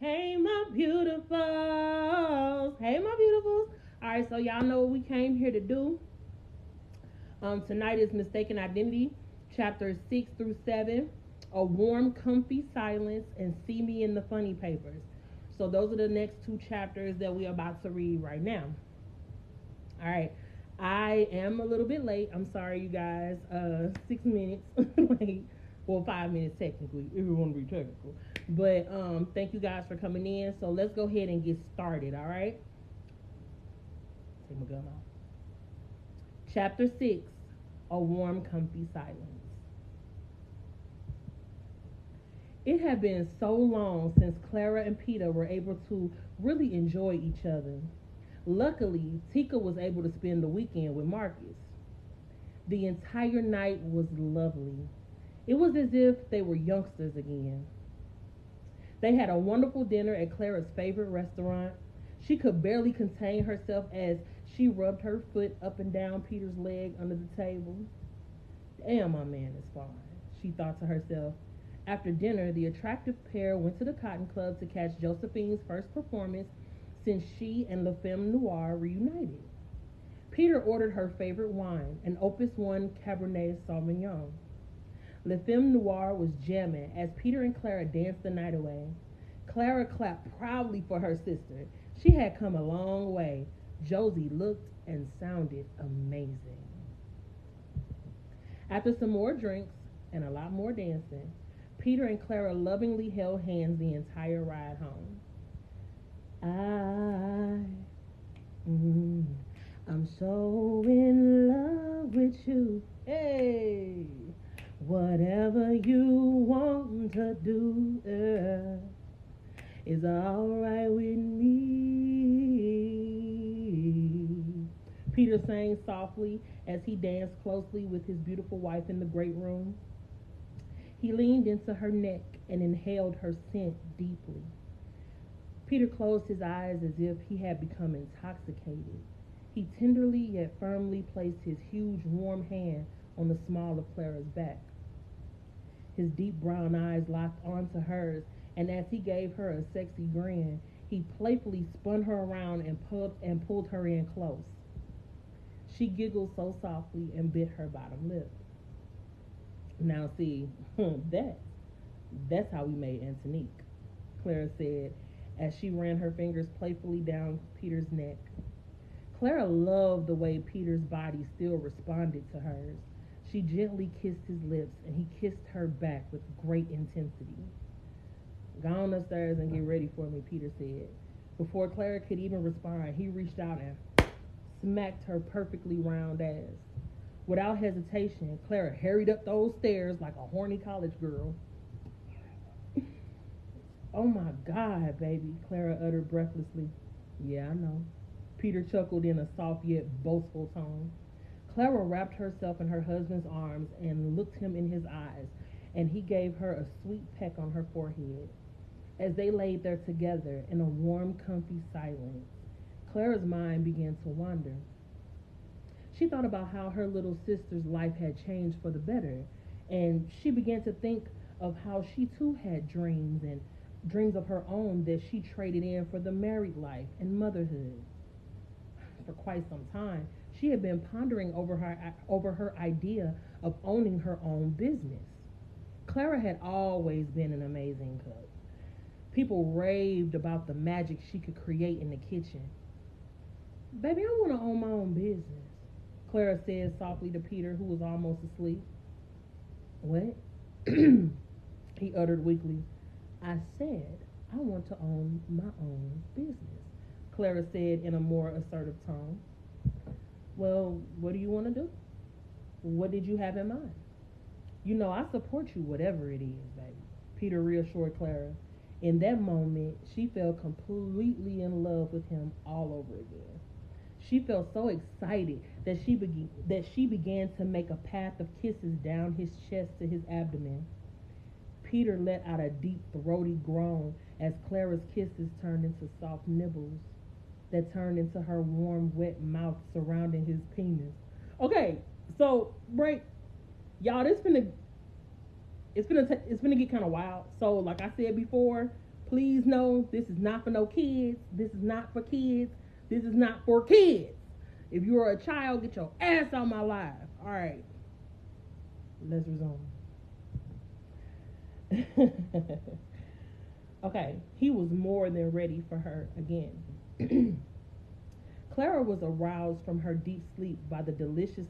Hey, my beautifuls. Hey, my beautifuls. All right, so y'all know what we came here to do. Tonight is Mistaken Identity, chapters 6-7, A Warm, Comfy Silence, and See Me in the Funny Papers. So those are the next two chapters that we're about to read right now. All right. I am a little bit late. I'm sorry, you guys. 6 minutes late. Well, 5 minutes technically, if you want to be technical. But thank you guys for coming in. So let's go ahead and get started. All right. Take my gun off. Chapter 6: A Warm, Comfy Silence. It had been so long since Clara and Peter were able to really enjoy each other. Luckily, Tika was able to spend the weekend with Marcus. The entire night was lovely. It was as if they were youngsters again. They had a wonderful dinner at Clara's favorite restaurant. She could barely contain herself as she rubbed her foot up and down Peter's leg under the table. Damn, my man is fine, she thought to herself. After dinner, the attractive pair went to the Cotton Club to catch Josephine's first performance since she and La Femme Noire reunited. Peter ordered her favorite wine, an Opus 1 Cabernet Sauvignon. La Femme Noire was jamming as Peter and Clara danced the night away. Clara clapped proudly for her sister. She had come a long way. Josie looked and sounded amazing. After some more drinks and a lot more dancing, Peter and Clara lovingly held hands the entire ride home. I'm so in love with you. Hey, whatever you want to do is alright with me. Peter sang softly as he danced closely with his beautiful wife in the great room. He leaned into her neck and inhaled her scent deeply. Peter closed his eyes as if he had become intoxicated. He tenderly yet firmly placed his huge warm hand on the small of Clara's back. His deep brown eyes locked onto hers, and as he gave her a sexy grin, he playfully spun her around and pulled her in close. She giggled so softly and bit her bottom lip. Now see, that's how we made Antonique, Clara said as she ran her fingers playfully down Peter's neck. Clara loved the way Peter's body still responded to hers. She gently kissed his lips and he kissed her back with great intensity. Go on upstairs and get ready for me, Peter said. Before Clara could even respond, he reached out and smacked her perfectly round ass. Without hesitation, Clara hurried up those stairs like a horny college girl. Oh my God, baby, Clara uttered breathlessly. Yeah, I know. Peter chuckled in a soft yet boastful tone. Clara wrapped herself in her husband's arms and looked him in his eyes, and he gave her a sweet peck on her forehead. As they laid there together in a warm, comfy silence, Clara's mind began to wander. She thought about how her little sister's life had changed for the better, and she began to think of how she too had dreams and dreams of her own that she traded in for the married life and motherhood. For quite some time, she had been pondering over her idea of owning her own business. Clara had always been an amazing cook. People raved about the magic she could create in the kitchen. Baby, I want to own my own business, Clara said softly to Peter, who was almost asleep. What? He uttered weakly. I said I want to own my own business, Clara said in a more assertive tone. Well, what do you want to do? What did you have in mind? You know, I support you, whatever it is, baby, Peter reassured Clara. In that moment, she fell completely in love with him all over again. She felt so excited that she began to make a path of kisses down his chest to his abdomen. Peter let out a deep, throaty groan as Clara's kisses turned into soft nibbles that turned into her warm, wet mouth surrounding his penis. Okay, so break, y'all. It's gonna get kind of wild. So, like I said before, Please know this is not for no kids. This is not for kids. This is not for kids. If you are a child, get your ass out my life. All right, let's resume. Okay, he was more than ready for her again. Clara was aroused from her deep sleep by the delicious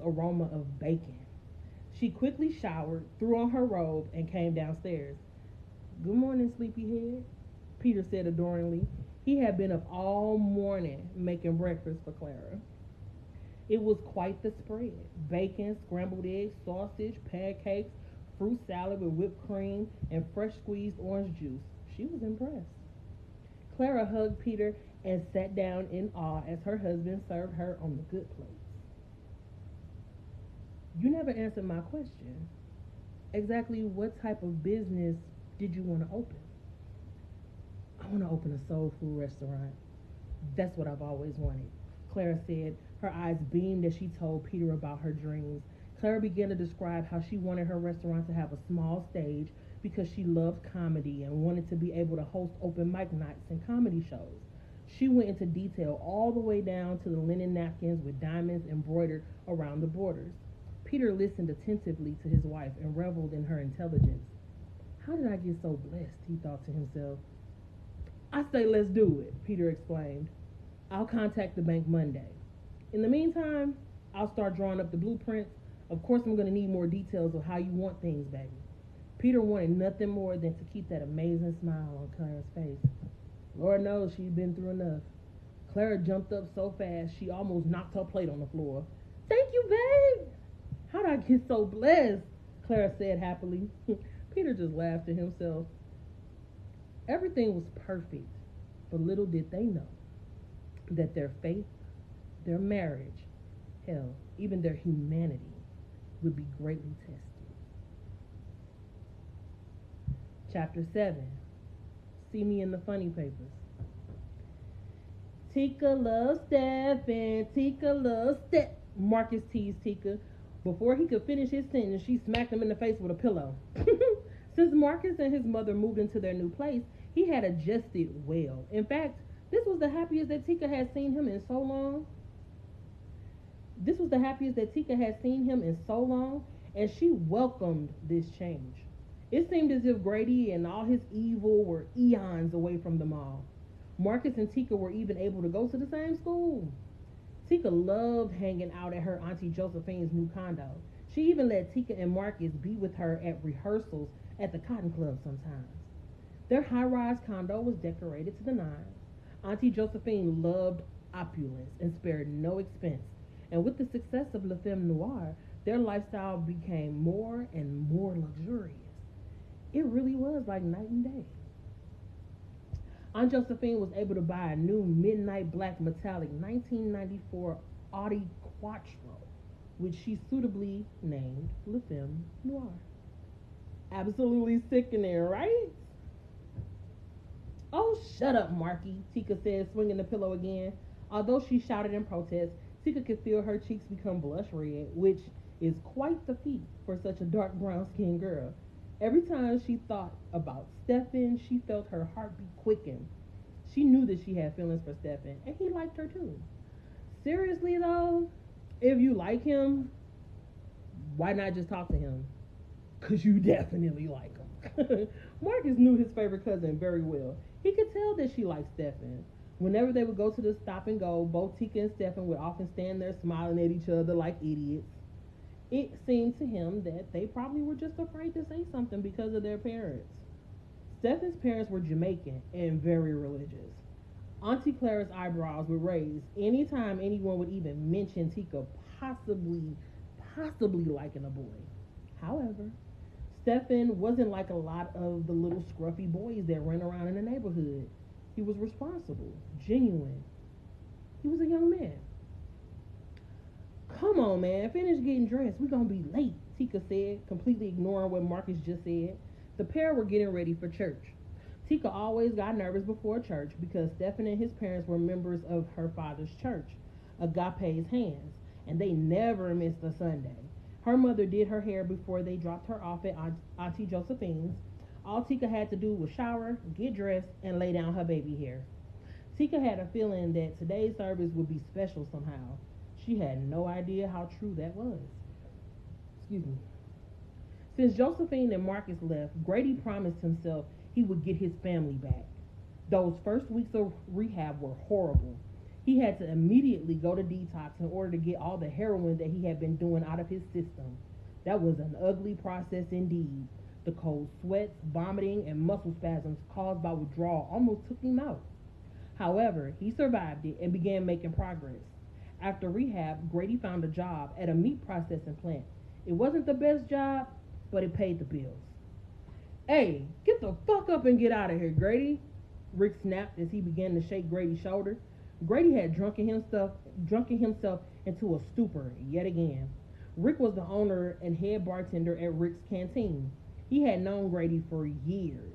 aroma of bacon. She quickly showered, threw on her robe, and came downstairs. Good morning, sleepyhead, Peter said adoringly. He had been up all morning making breakfast for Clara. It was quite the spread. Bacon, scrambled eggs, sausage, pancakes, fruit salad with whipped cream, and fresh squeezed orange juice. She was impressed. Clara hugged Peter and sat down in awe as her husband served her on the good plates. You never answered my question. Exactly what type of business did you want to open? I want to open a soul food restaurant. That's what I've always wanted, Clara said. Her eyes beamed as she told Peter about her dreams. Clara began to describe how she wanted her restaurant to have a small stage because she loved comedy and wanted to be able to host open mic nights and comedy shows. She went into detail all the way down to the linen napkins with diamonds embroidered around the borders. Peter listened attentively to his wife and reveled in her intelligence. How did I get so blessed? He thought to himself. I say let's do it, Peter exclaimed. I'll contact the bank Monday. In the meantime, I'll start drawing up the blueprints. Of course, I'm going to need more details of how you want things, baby. Peter wanted nothing more than to keep that amazing smile on Clara's face. Lord knows she'd been through enough. Clara jumped up so fast she almost knocked her plate on the floor. Thank you, babe. How'd I get so blessed? Clara said happily. Peter just laughed to himself. Everything was perfect, but little did they know that their faith, their marriage, hell, even their humanity would be greatly tested. Chapter 7. See me in the funny papers. Tika loves Stephen. Tika loves Steph. Marcus teased Tika. Before he could finish his sentence, she smacked him in the face with a pillow. Since Marcus and his mother moved into their new place, he had adjusted well. In fact, this was the happiest that Tika had seen him in so long. And she welcomed this change. It seemed as if Grady and all his evil were eons away from them all. Marcus and Tika were even able to go to the same school. Tika loved hanging out at her Auntie Josephine's new condo. She even let Tika and Marcus be with her at rehearsals at the Cotton Club sometimes. Their high-rise condo was decorated to the nines. Auntie Josephine loved opulence and spared no expense. And with the success of Le Femme Noire, their lifestyle became more and more luxurious. It really was like night and day. Aunt Josephine was able to buy a new midnight black metallic 1994 Audi Quattro, which she suitably named Le Femme Noire. Absolutely sickening, right? Oh, shut up, Marky, Tika said, swinging the pillow again. Although she shouted in protest, Tika could feel her cheeks become blush red, which is quite the feat for such a dark brown-skinned girl. Every time she thought about Stefan, she felt her heartbeat quicken. She knew that she had feelings for Stefan, and he liked her too. Seriously, though, if you like him, why not just talk to him? Because you definitely like him. Marcus knew his favorite cousin very well. He could tell that she liked Stefan. Whenever they would go to the stop and go, both Tika and Stefan would often stand there smiling at each other like idiots. It seemed to him that they probably were just afraid to say something because of their parents. Stefan's parents were Jamaican and very religious. Auntie Clara's eyebrows would raise anytime anyone would even mention Tika possibly liking a boy. However, Stefan wasn't like a lot of the little scruffy boys that ran around in the neighborhood. He was responsible, genuine. He was a young man. Come on, man, finish getting dressed. We're going to be late, Tika said, completely ignoring what Marcus just said. The pair were getting ready for church. Tika always got nervous before church because Stefan and his parents were members of her father's church, Agape's Hands, and they never missed a Sunday. Her mother did her hair before they dropped her off at Auntie Josephine's. All Tika had to do was shower, get dressed, and lay down her baby hair. Tika had a feeling that today's service would be special somehow. She had no idea how true that was. Excuse me. Since Josephine and Marcus left, Grady promised himself he would get his family back. Those first weeks of rehab were horrible. He had to immediately go to detox in order to get all the heroin that he had been doing out of his system. That was an ugly process indeed. The cold sweats, vomiting, and muscle spasms caused by withdrawal almost took him out. However, he survived it and began making progress. After rehab, Grady found a job at a meat processing plant. It wasn't the best job, but it paid the bills. Hey, get the fuck up and get out of here, Grady, Rick snapped as he began to shake Grady's shoulder. Grady had drunken himself into a stupor yet again. Rick was the owner and head bartender at Rick's Canteen. He had known Grady for years,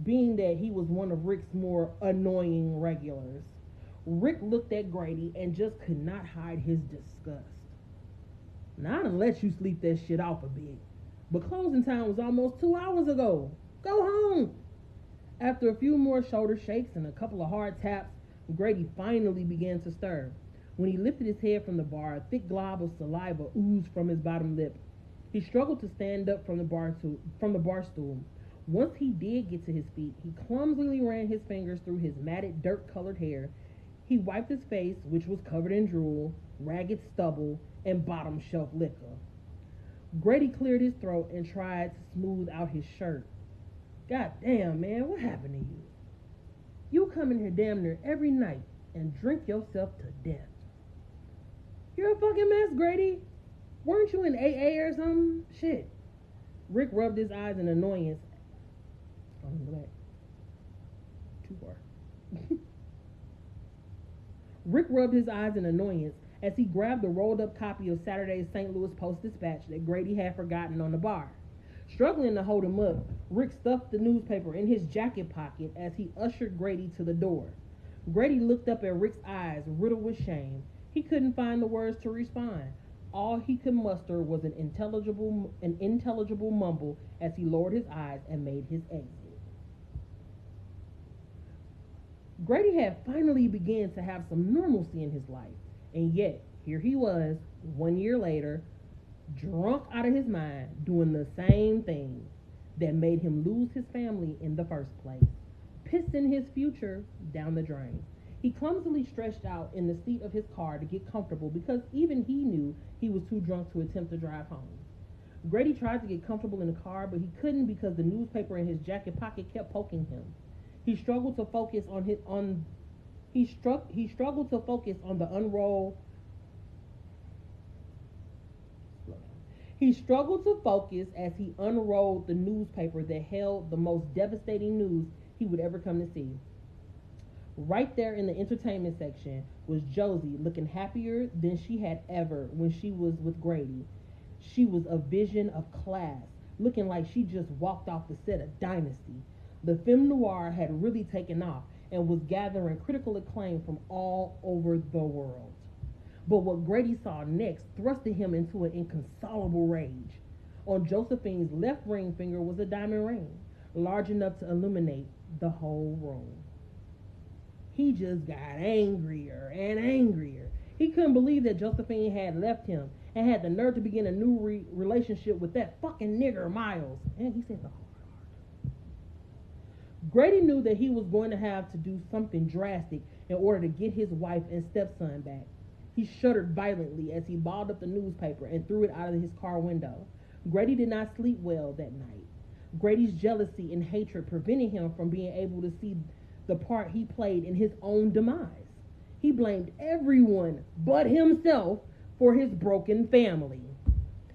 being that he was one of Rick's more annoying regulars. Rick looked at Grady and just could not hide his disgust. Now I done let you sleep that shit off a bit, but closing time was almost 2 hours ago. Go home. After a few more shoulder shakes and a couple of hard taps, Grady finally began to stir. When he lifted his head from the bar, a thick glob of saliva oozed from his bottom lip. He struggled to stand up from the bar stool. Once he did get to his feet, he clumsily ran his fingers through his matted, dirt-colored hair. He wiped his face, which was covered in drool, ragged stubble, and bottom-shelf liquor. Grady cleared his throat and tried to smooth out his shirt. God damn, man, what happened to you? You come in here damn near every night and drink yourself to death. You're a fucking mess, Grady. Weren't you in AA or something? Shit. Rick rubbed his eyes in annoyance. Oh, go back. Too far. Rick rubbed his eyes in annoyance as he grabbed the rolled up copy of Saturday's St. Louis Post-Dispatch that Grady had forgotten on the bar. Struggling to hold him up, Rick stuffed the newspaper in his jacket pocket as he ushered Grady to the door. Grady looked up at Rick's eyes, riddled with shame. He couldn't find the words to respond. All he could muster was an intelligible mumble as he lowered his eyes and made his exit. Grady had finally begun to have some normalcy in his life, and yet here he was, 1 year later, drunk out of his mind, doing the same thing that made him lose his family in the first place, pissing his future down the drain. He clumsily stretched out in the seat of his car to get comfortable because even he knew he was too drunk to attempt to drive home. Grady tried to get comfortable in the car, but he couldn't because the newspaper in his jacket pocket kept poking him. He struggled to focus on the unrolled. He struggled to focus as he unrolled the newspaper that held the most devastating news he would ever come to see. Right there in the entertainment section was Josie, looking happier than she had ever when she was with Grady. She was a vision of class, looking like she just walked off the set of Dynasty. The film noir had really taken off and was gathering critical acclaim from all over the world. But what Grady saw next thrusted him into an inconsolable rage. On Josephine's left ring finger was a diamond ring, large enough to illuminate the whole room. He just got angrier and angrier. He couldn't believe that Josephine had left him and had the nerve to begin a new relationship with that fucking nigger Miles. And he said the hard R. Grady knew that he was going to have to do something drastic in order to get his wife and stepson back. He shuddered violently as he balled up the newspaper and threw it out of his car window. Grady did not sleep well that night. Grady's jealousy and hatred prevented him from being able to see the part he played in his own demise. He blamed everyone but himself for his broken family.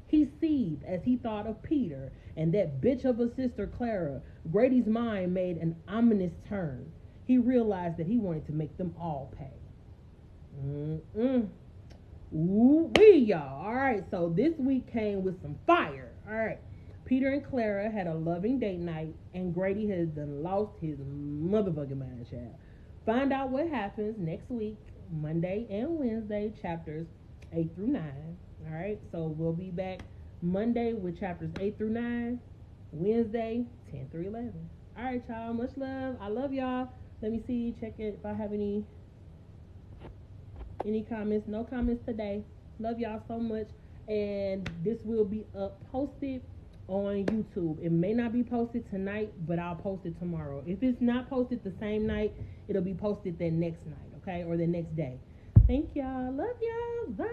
He seethed as he thought of Peter and that bitch of a sister Clara. Grady's mind made an ominous turn. He realized that he wanted to make them all pay. Ooh-wee, y'all. All right, so this week came with some fire. All right. Peter and Clara had a loving date night, and Grady has done lost his motherfucking mind, child. Find out what happens next week, Monday and Wednesday, chapters 8-9. All right, so we'll be back Monday with chapters 8-9. Wednesday, 10 through 11. All right, y'all. Much love. I love y'all. Let me see. Check it if I have any comments. No comments today. Love y'all so much. And this will be posted on YouTube. It may not be posted tonight, but I'll post it tomorrow. If it's not posted the same night, it'll be posted the next night, okay? Or the next day. Thank y'all. Love y'all. Bye.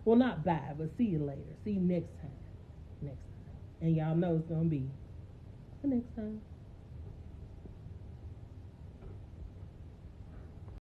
Well, not bye, but see you later. See you next time. And y'all know it's going to be the next time.